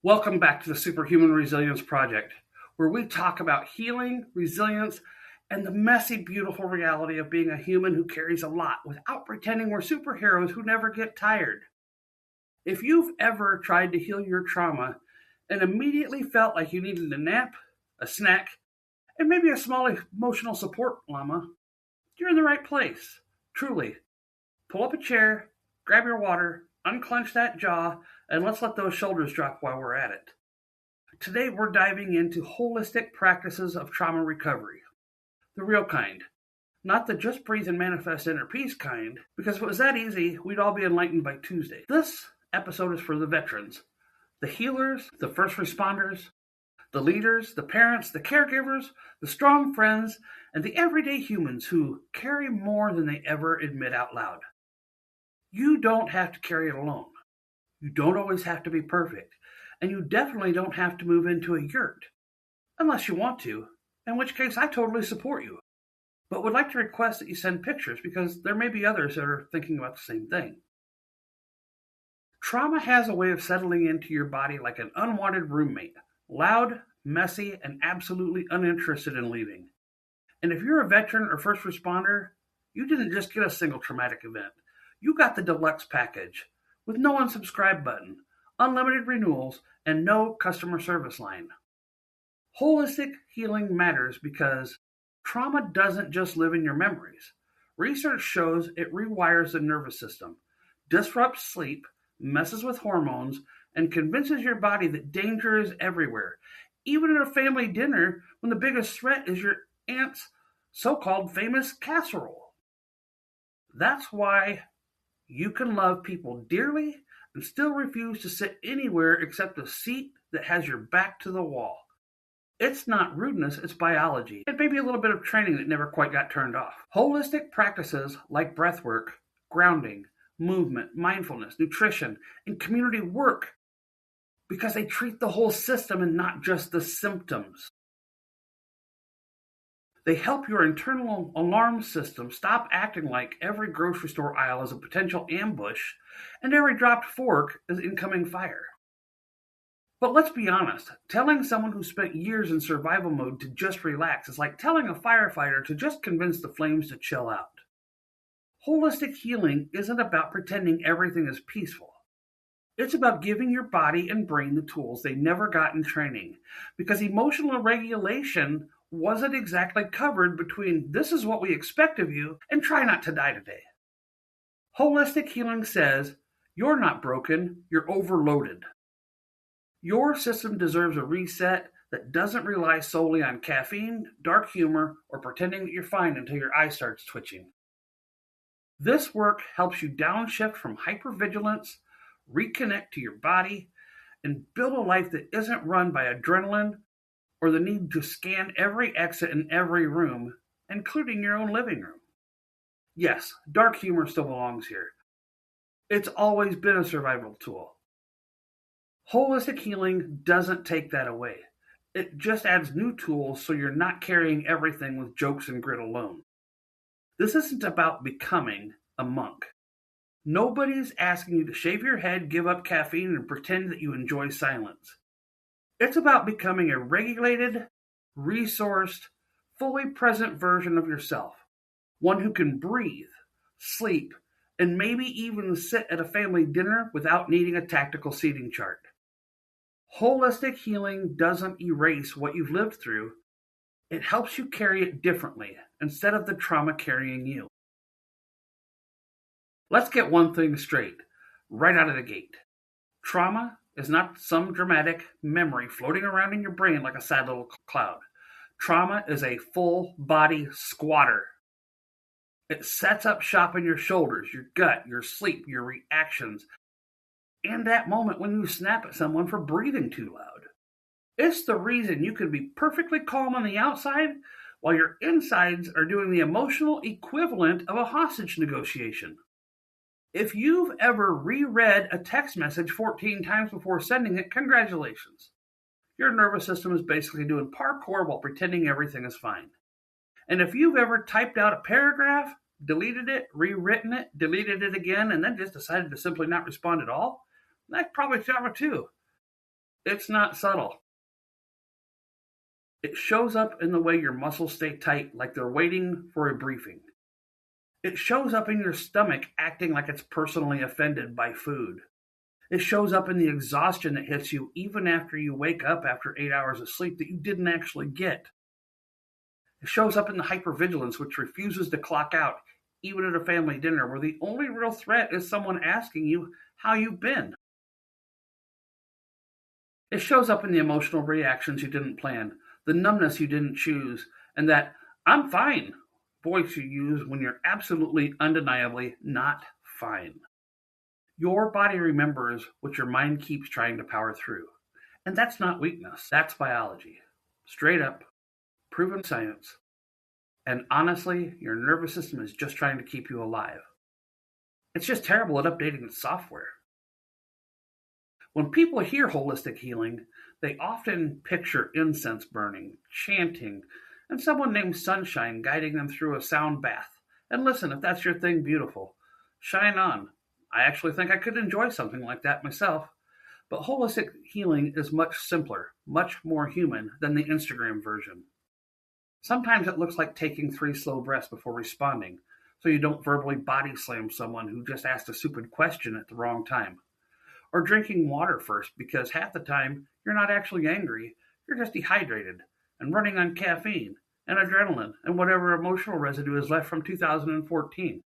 Welcome back to the Superhuman Resilience Project, where we talk about healing, resilience, and the messy, beautiful reality of being a human who carries a lot without pretending we're superheroes who never get tired. If you've ever tried to heal your trauma and immediately felt like you needed a nap, a snack, and maybe a small emotional support llama, you're in the right place. Truly. Pull up a chair, grab your water, unclench that jaw, and let's let those shoulders drop while we're at it. Today we're diving into holistic practices of trauma recovery. The real kind. Not the just breathe and manifest inner peace kind, because if it was that easy, we'd all be enlightened by Tuesday. This episode is for the veterans, the healers, the first responders, the leaders, the parents, the caregivers, the strong friends, and the everyday humans who carry more than they ever admit out loud. You don't have to carry it alone. You don't always have to be perfect, and you definitely don't have to move into a yurt, unless you want to, in which case I totally support you, but would like to request that you send pictures because there may be others that are thinking about the same thing. Trauma has a way of settling into your body like an unwanted roommate, loud, messy, and absolutely uninterested in leaving. And if you're a veteran or first responder, you didn't just get a single traumatic event. You got the deluxe package, with no unsubscribe button, unlimited renewals, and no customer service line. Holistic healing matters because trauma doesn't just live in your memories. Research shows it rewires the nervous system, disrupts sleep, messes with hormones, and convinces your body that danger is everywhere, even at a family dinner when the biggest threat is your aunt's so-called famous casserole. That's why you can love people dearly and still refuse to sit anywhere except a seat that has your back to the wall. It's not rudeness, it's biology. It may be a little bit of training that never quite got turned off. Holistic practices like breathwork, grounding, movement, mindfulness, nutrition, and community work because they treat the whole system and not just the symptoms. They help your internal alarm system stop acting like every grocery store aisle is a potential ambush and every dropped fork is incoming fire. But let's be honest, telling someone who spent years in survival mode to just relax is like telling a firefighter to just convince the flames to chill out. Holistic healing isn't about pretending everything is peaceful. It's about giving your body and brain the tools they never got in training, because emotional regulation wasn't exactly covered between this is what we expect of you and try not to die today. Holistic healing says you're not broken, you're overloaded. Your system deserves a reset that doesn't rely solely on caffeine, dark humor, or pretending that you're fine until your eye starts twitching. This work helps you downshift from hypervigilance, reconnect to your body, and build a life that isn't run by adrenaline or the need to scan every exit in every room, including your own living room. Yes, dark humor still belongs here. It's always been a survival tool. Holistic healing doesn't take that away. It just adds new tools so you're not carrying everything with jokes and grit alone. This isn't about becoming a monk. Nobody's asking you to shave your head, give up caffeine, and pretend that you enjoy silence. It's about becoming a regulated, resourced, fully present version of yourself. One who can breathe, sleep, and maybe even sit at a family dinner without needing a tactical seating chart. Holistic healing doesn't erase what you've lived through. It helps you carry it differently instead of the trauma carrying you. Let's get one thing straight, right out of the gate. Trauma is not some dramatic memory floating around in your brain like a sad little cloud. Trauma is a full-body squatter. It sets up shop in your shoulders, your gut, your sleep, your reactions, and that moment when you snap at someone for breathing too loud. It's the reason you can be perfectly calm on the outside while your insides are doing the emotional equivalent of a hostage negotiation. If you've ever reread a text message 14 times before sending it, congratulations. Your nervous system is basically doing parkour while pretending everything is fine. And if you've ever typed out a paragraph, deleted it, rewritten it, deleted it again, and then just decided to simply not respond at all, that's probably trauma too. It's not subtle. It shows up in the way your muscles stay tight, like they're waiting for a briefing. It shows up in your stomach acting like it's personally offended by food. It shows up in the exhaustion that hits you even after you wake up after 8 hours of sleep that you didn't actually get. It shows up in the hypervigilance which refuses to clock out, even at a family dinner where the only real threat is someone asking you how you've been. It shows up in the emotional reactions you didn't plan, the numbness you didn't choose, and that "I'm fine" voice you use when you're absolutely undeniably not fine. Your body remembers what your mind keeps trying to power through. And that's not weakness, that's biology. Straight up, proven science. And honestly, your nervous system is just trying to keep you alive. It's just terrible at updating its software. When people hear holistic healing, they often picture incense burning, chanting, and someone named Sunshine guiding them through a sound bath. And listen, if that's your thing, beautiful. Shine on. I actually think I could enjoy something like that myself. But holistic healing is much simpler, much more human than the Instagram version. Sometimes it looks like taking 3 slow breaths before responding, so you don't verbally body slam someone who just asked a stupid question at the wrong time. Or drinking water first, because half the time you're not actually angry, you're just dehydrated and running on caffeine and adrenaline and whatever emotional residue is left from 2014.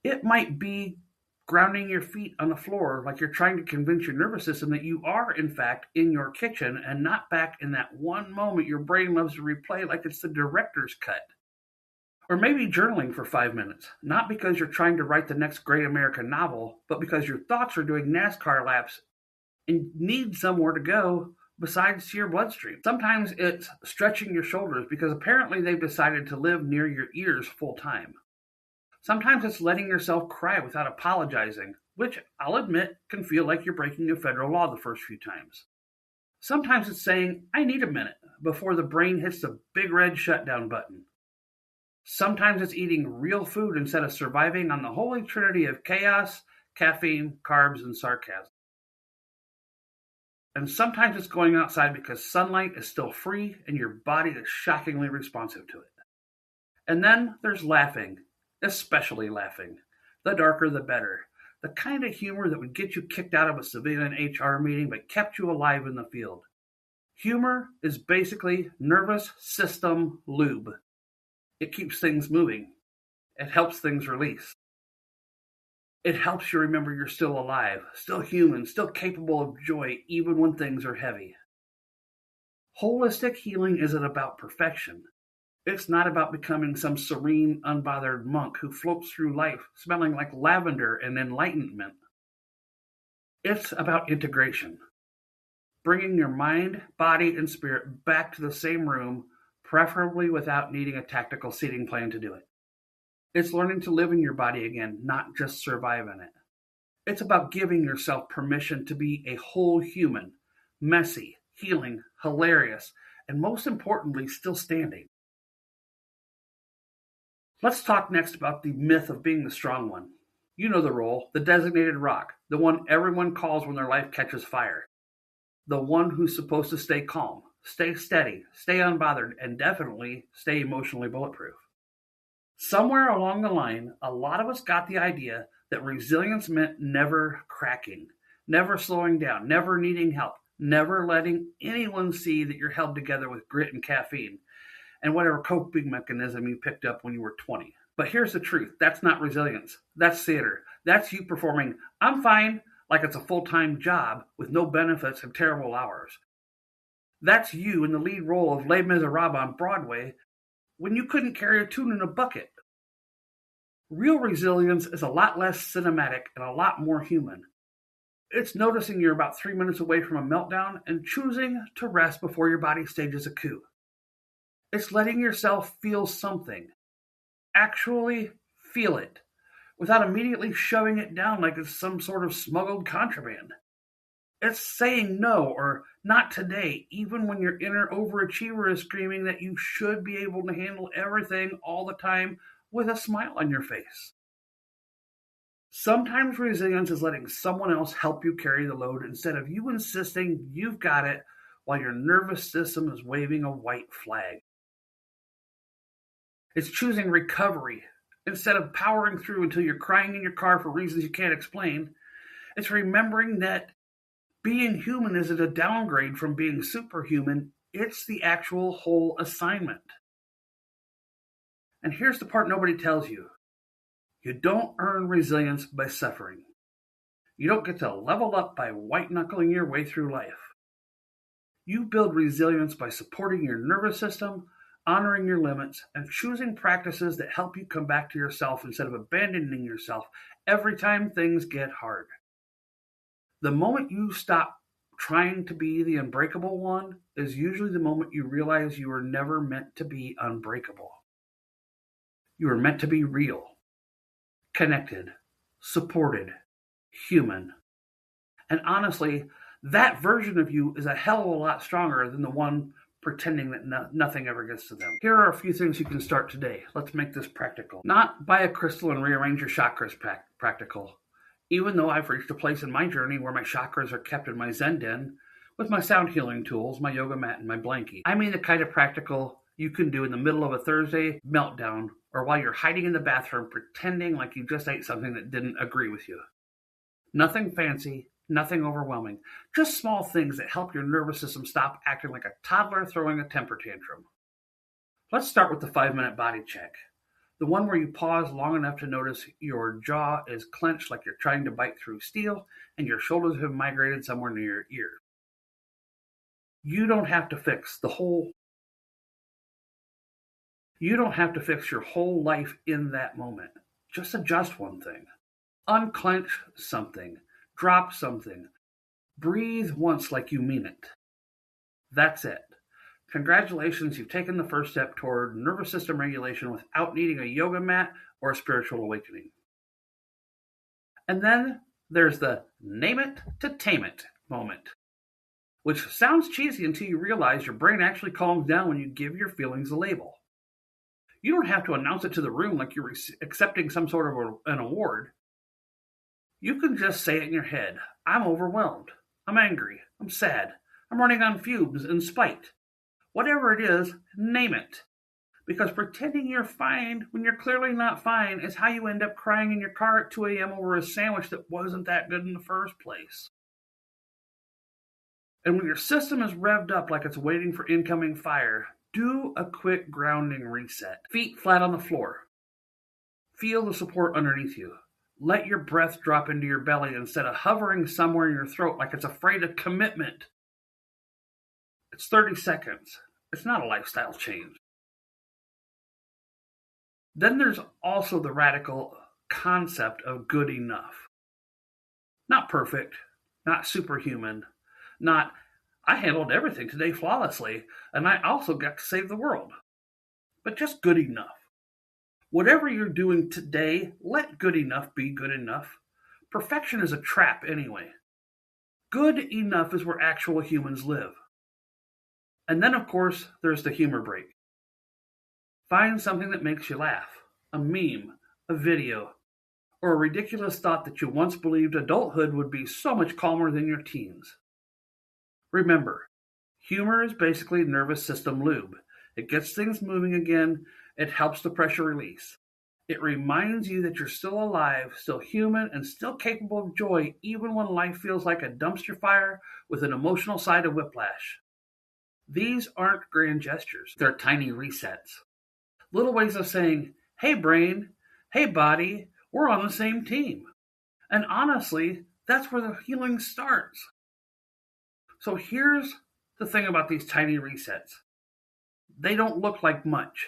It might be grounding your feet on the floor like you're trying to convince your nervous system that you are, in fact, in your kitchen and not back in that one moment your brain loves to replay like it's the director's cut. Or maybe journaling for 5 minutes, not because you're trying to write the next great American novel, but because your thoughts are doing NASCAR laps and need somewhere to go besides to your bloodstream. Sometimes it's stretching your shoulders because apparently they've decided to live near your ears full time. Sometimes it's letting yourself cry without apologizing, which I'll admit can feel like you're breaking a federal law the first few times. Sometimes it's saying, "I need a minute," before the brain hits the big red shutdown button. Sometimes it's eating real food instead of surviving on the holy trinity of chaos, caffeine, carbs, and sarcasm. And sometimes it's going outside because sunlight is still free and your body is shockingly responsive to it. And then there's laughing, especially laughing. The darker the better. The kind of humor that would get you kicked out of a civilian HR meeting but kept you alive in the field. Humor is basically nervous system lube. It keeps things moving. It helps things release. It helps you remember you're still alive, still human, still capable of joy even when things are heavy. Holistic healing isn't about perfection. It's not about becoming some serene, unbothered monk who floats through life smelling like lavender and enlightenment. It's about integration. Bringing your mind, body, and spirit back to the same room, preferably without needing a tactical seating plan to do it. It's learning to live in your body again, not just survive in it. It's about giving yourself permission to be a whole human, messy, healing, hilarious, and most importantly, still standing. Let's talk next about the myth of being the strong one. You know the role, the designated rock, the one everyone calls when their life catches fire. The one who's supposed to stay calm, stay steady, stay unbothered, and definitely stay emotionally bulletproof. Somewhere along the line, a lot of us got the idea that resilience meant never cracking, never slowing down, never needing help, never letting anyone see that you're held together with grit and caffeine, and whatever coping mechanism you picked up when you were 20. But here's the truth. That's not resilience. That's theater. That's you performing, "I'm fine," like it's a full-time job with no benefits and terrible hours. That's you in the lead role of Les Miserables on Broadway when you couldn't carry a tune in a bucket. Real resilience is a lot less cinematic and a lot more human. It's noticing you're about 3 minutes away from a meltdown and choosing to rest before your body stages a coup. It's letting yourself feel something. Actually feel it, without immediately shoving it down like it's some sort of smuggled contraband. It's saying no or not today, even when your inner overachiever is screaming that you should be able to handle everything all the time with a smile on your face. Sometimes resilience is letting someone else help you carry the load instead of you insisting you've got it while your nervous system is waving a white flag. It's choosing recovery instead of powering through until you're crying in your car for reasons you can't explain. It's remembering that being human isn't a downgrade from being superhuman, it's the actual whole assignment. And here's the part nobody tells you. You don't earn resilience by suffering. You don't get to level up by white-knuckling your way through life. You build resilience by supporting your nervous system, honoring your limits, and choosing practices that help you come back to yourself instead of abandoning yourself every time things get hard. The moment you stop trying to be the unbreakable one is usually the moment you realize you were never meant to be unbreakable. You were meant to be real, connected, supported, human. And honestly, that version of you is a hell of a lot stronger than the one pretending that nothing ever gets to them. Here are a few things you can start today. Let's make this practical. Not buy a crystal and rearrange your chakras practical. Even though I've reached a place in my journey where my chakras are kept in my Zen den with my sound healing tools, my yoga mat, and my blankie. I mean the kind of practical you can do in the middle of a Thursday meltdown or while you're hiding in the bathroom pretending like you just ate something that didn't agree with you. Nothing fancy, nothing overwhelming, just small things that help your nervous system stop acting like a toddler throwing a temper tantrum. Let's start with the 5-minute body check. The one where you pause long enough to notice your jaw is clenched like you're trying to bite through steel and your shoulders have migrated somewhere near your ear. You don't have to fix your whole life in that moment. Just adjust one thing. Unclench something. Drop something. Breathe once like you mean it. That's it. Congratulations, you've taken the first step toward nervous system regulation without needing a yoga mat or a spiritual awakening. And then there's the name it to tame it moment, which sounds cheesy until you realize your brain actually calms down when you give your feelings a label. You don't have to announce it to the room like you're accepting some sort of an award. You can just say it in your head. I'm overwhelmed. I'm angry. I'm sad. I'm running on fumes in spite. Whatever it is, name it. Because pretending you're fine when you're clearly not fine is how you end up crying in your car at 2 a.m. over a sandwich that wasn't that good in the first place. And when your system is revved up like it's waiting for incoming fire, do a quick grounding reset. Feet flat on the floor. Feel the support underneath you. Let your breath drop into your belly instead of hovering somewhere in your throat like it's afraid of commitment. It's 30 seconds. It's not a lifestyle change. Then there's also the radical concept of good enough. Not perfect, not superhuman, not I handled everything today flawlessly, and I also got to save the world. But just good enough. Whatever you're doing today, let good enough be good enough. Perfection is a trap anyway. Good enough is where actual humans live. And then, of course, there's the humor break. Find something that makes you laugh. A meme, a video, or a ridiculous thought that you once believed adulthood would be so much calmer than your teens. Remember, humor is basically nervous system lube. It gets things moving again. It helps the pressure release. It reminds you that you're still alive, still human, and still capable of joy even when life feels like a dumpster fire with an emotional side of whiplash. These aren't grand gestures. They're tiny resets. Little ways of saying, hey brain, hey body, we're on the same team. And honestly, that's where the healing starts. So here's the thing about these tiny resets. They don't look like much.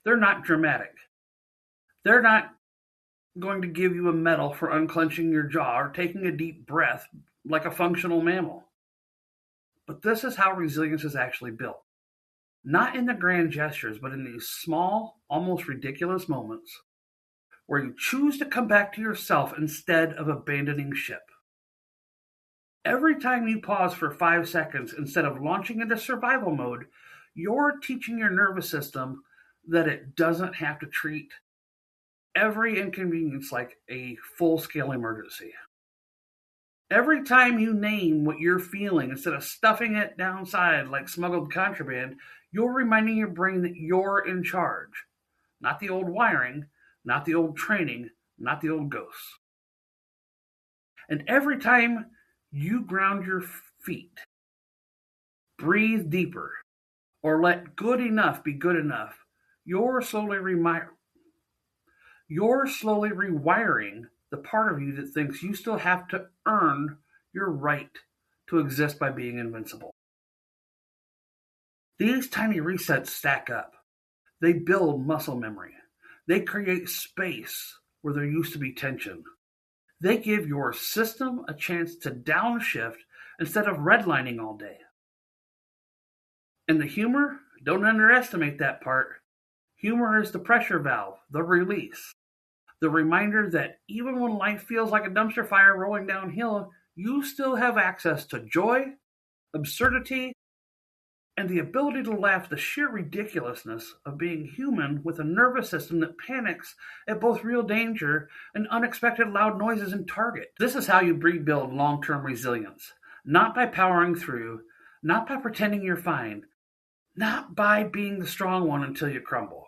They're not dramatic. They're not going to give you a medal for unclenching your jaw or taking a deep breath like a functional mammal. But this is how resilience is actually built. Not in the grand gestures, but in these small, almost ridiculous moments where you choose to come back to yourself instead of abandoning ship. Every time you pause for 5 seconds instead of launching into survival mode, you're teaching your nervous system that it doesn't have to treat every inconvenience like a full-scale emergency. Every time you name what you're feeling instead of stuffing it downside like smuggled contraband, you're reminding your brain that you're in charge. Not the old wiring, not the old training, not the old ghosts. And every time you ground your feet, breathe deeper, or let good enough be good enough, you're slowly rewiring the part of you that thinks you still have to earn your right to exist by being invincible. These tiny resets stack up. They build muscle memory. They create space where there used to be tension. They give your system a chance to downshift instead of redlining all day. And the humor, don't underestimate that part. Humor is the pressure valve, the release. The reminder that even when life feels like a dumpster fire rolling downhill, you still have access to joy, absurdity, and the ability to laugh at the sheer ridiculousness of being human with a nervous system that panics at both real danger and unexpected loud noises in target. This is how you rebuild long-term resilience. Not by powering through, not by pretending you're fine, not by being the strong one until you crumble.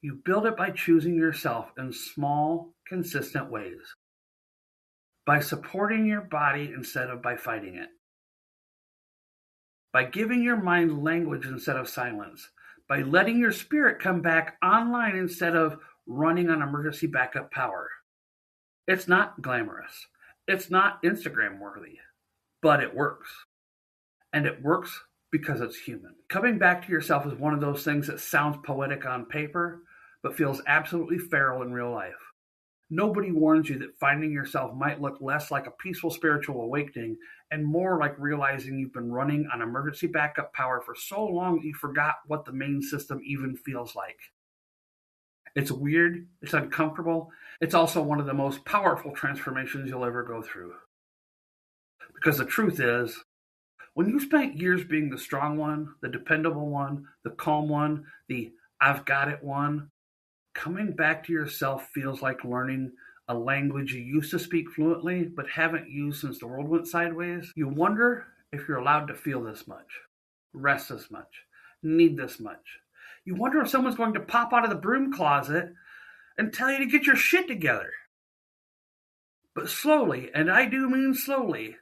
You build it by choosing yourself in small, consistent ways. By supporting your body instead of by fighting it. By giving your mind language instead of silence. By letting your spirit come back online instead of running on emergency backup power. It's not glamorous. It's not Instagram worthy. But it works. And it works because it's human. Coming back to yourself is one of those things that sounds poetic on paper, but feels absolutely feral in real life. Nobody warns you that finding yourself might look less like a peaceful spiritual awakening and more like realizing you've been running on emergency backup power for so long that you forgot what the main system even feels like. It's weird, it's uncomfortable, it's also one of the most powerful transformations you'll ever go through. Because the truth is, when you spent years being the strong one, the dependable one, the calm one, the I've got it one, coming back to yourself feels like learning a language you used to speak fluently but haven't used since the world went sideways. You wonder if you're allowed to feel this much, rest this much, need this much. You wonder if someone's going to pop out of the broom closet and tell you to get your shit together. But slowly, and I do mean slowly,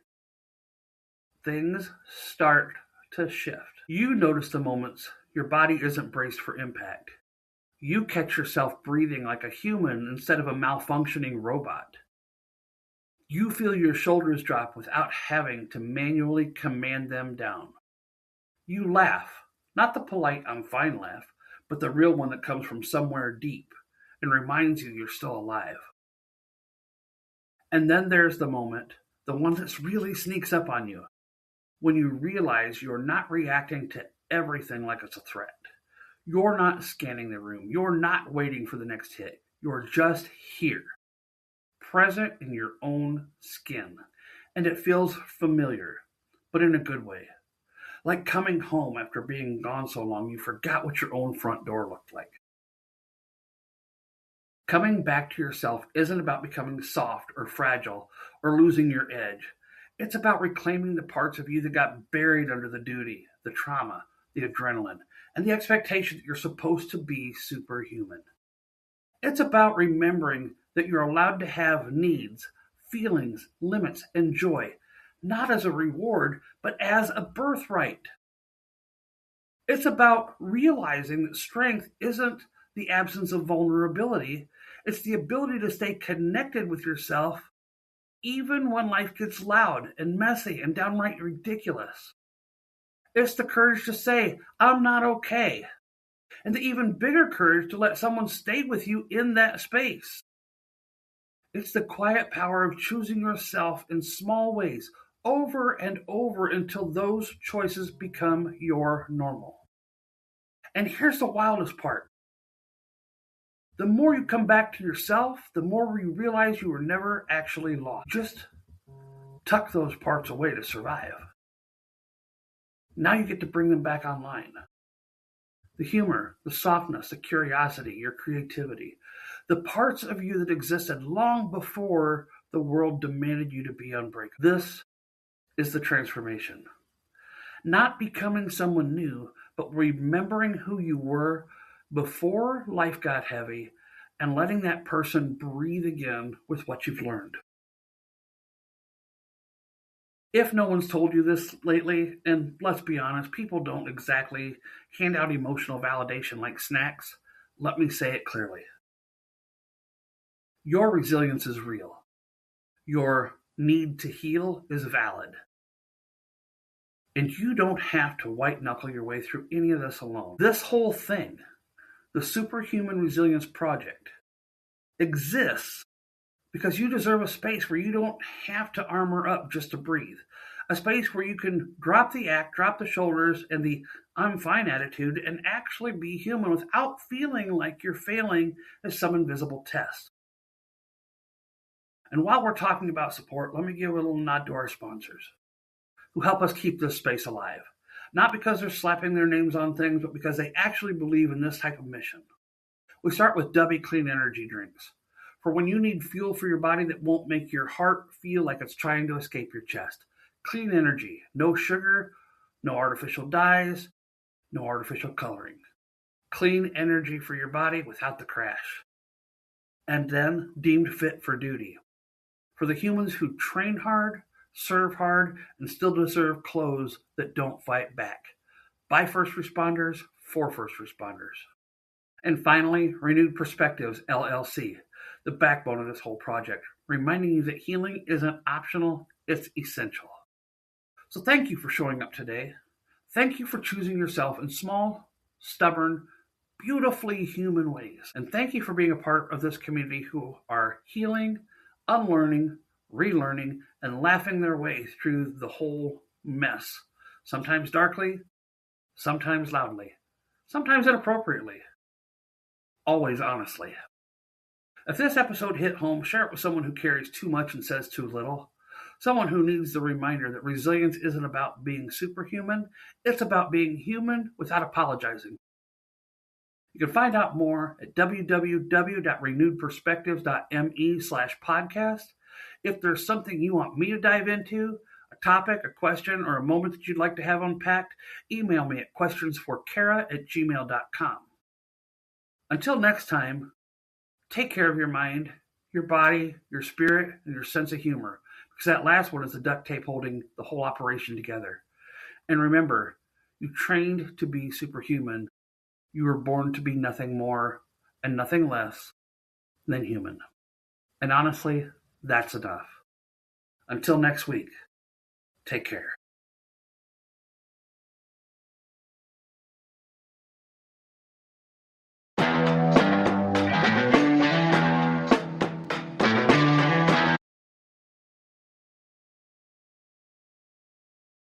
things start to shift. You notice the moments your body isn't braced for impact. You catch yourself breathing like a human instead of a malfunctioning robot. You feel your shoulders drop without having to manually command them down. You laugh, not the polite I'm fine laugh, but the real one that comes from somewhere deep and reminds you you're still alive. And then there's the moment, the one that really sneaks up on you, when you realize you're not reacting to everything like it's a threat. You're not scanning the room. You're not waiting for the next hit. You're just here, present in your own skin. And it feels familiar, but in a good way. Like coming home after being gone so long you forgot what your own front door looked like. Coming back to yourself isn't about becoming soft or fragile or losing your edge. It's about reclaiming the parts of you that got buried under the duty, the trauma, the adrenaline, and the expectation that you're supposed to be superhuman. It's about remembering that you're allowed to have needs, feelings, limits, and joy, not as a reward, but as a birthright. It's about realizing that strength isn't the absence of vulnerability, it's the ability to stay connected with yourself even when life gets loud and messy and downright ridiculous. It's the courage to say, I'm not okay. And the even bigger courage to let someone stay with you in that space. It's the quiet power of choosing yourself in small ways, over and over until those choices become your normal. And here's the wildest part. The more you come back to yourself, the more you realize you were never actually lost. Just tuck those parts away to survive. Now you get to bring them back online. The humor, the softness, the curiosity, your creativity, the parts of you that existed long before the world demanded you to be unbreakable. This is the transformation. Not becoming someone new, but remembering who you were before life got heavy and letting that person breathe again with what you've learned. If no one's told you this lately, and let's be honest, people don't exactly hand out emotional validation like snacks, let me say it clearly. Your resilience is real. Your need to heal is valid. And you don't have to white knuckle your way through any of this alone. This whole thing, the Superhuman Resilience Project, exists because you deserve a space where you don't have to armor up just to breathe. A space where you can drop the act, drop the shoulders, and the I'm fine attitude, and actually be human without feeling like you're failing as some invisible test. And while we're talking about support, let me give a little nod to our sponsors who help us keep this space alive. Not because they're slapping their names on things, but because they actually believe in this type of mission. We start with Dubby Clean Energy Drinks. For when you need fuel for your body that won't make your heart feel like it's trying to escape your chest. Clean energy, no sugar, no artificial dyes, no artificial coloring. Clean energy for your body without the crash. And then deemed fit for duty. For the humans who train hard, serve hard, and still deserve clothes that don't fight back. By first responders, for first responders. And finally, Renewed Perspectives, LLC, the backbone of this whole project, reminding you that healing isn't optional, it's essential. So thank you for showing up today. Thank you for choosing yourself in small, stubborn, beautifully human ways. And thank you for being a part of this community who are healing, unlearning, relearning, and laughing their way through the whole mess. Sometimes darkly, sometimes loudly, sometimes inappropriately, always honestly. If this episode hit home, share it with someone who carries too much and says too little. Someone who needs the reminder that resilience isn't about being superhuman, it's about being human without apologizing. You can find out more at www.renewedperspectives.me/podcast. If there's something you want me to dive into, a topic, a question, or a moment that you'd like to have unpacked, email me at questionsforkara@gmail.com. Until next time, take care of your mind, your body, your spirit, and your sense of humor, because that last one is the duct tape holding the whole operation together. And remember, you trained to be superhuman. You were born to be nothing more and nothing less than human. And honestly, that's enough. Until next week, take care.